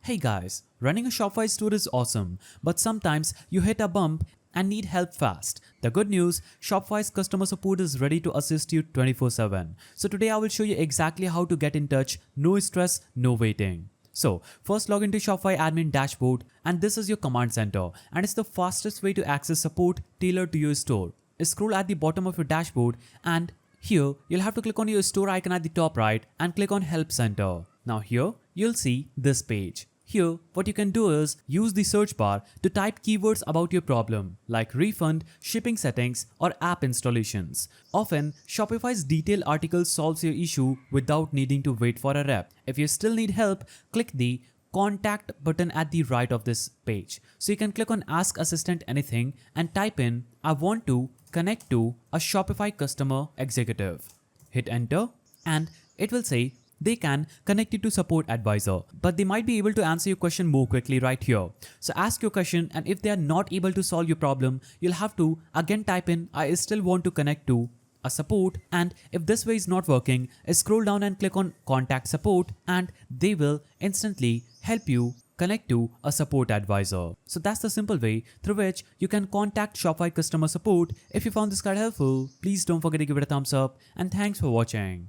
Hey guys, running a Shopify store is awesome, but sometimes you hit a bump and need help fast. The good news, Shopify's customer support is ready to assist you 24/7. So today I will show you exactly how to get in touch, no stress, no waiting. So first log into Shopify admin dashboard and this is your command center and it's the fastest way to access support tailored to your store. Scroll at the bottom of your dashboard and here you'll have to click on your store icon at the top right and click on Help Center. Now here you'll see this page. Here, what you can do is use the search bar to type keywords about your problem like refund, shipping settings, or app installations. Often, Shopify's detailed article solves your issue without needing to wait for a rep. If you still need help, click the Contact button at the right of this page. So you can click on Ask Assistant Anything and type in, I want to connect to a Shopify customer executive. Hit enter and it will say, they can connect you to support advisor, but they might be able to answer your question more quickly right here. So ask your question and if they are not able to solve your problem, you'll have to again type in, I still want to connect to a support, and if this way is not working, scroll down and click on contact support and they will instantly help you connect to a support advisor. So that's the simple way through which you can contact Shopify customer support. If you found this guide helpful, please don't forget to give it a thumbs up and thanks for watching.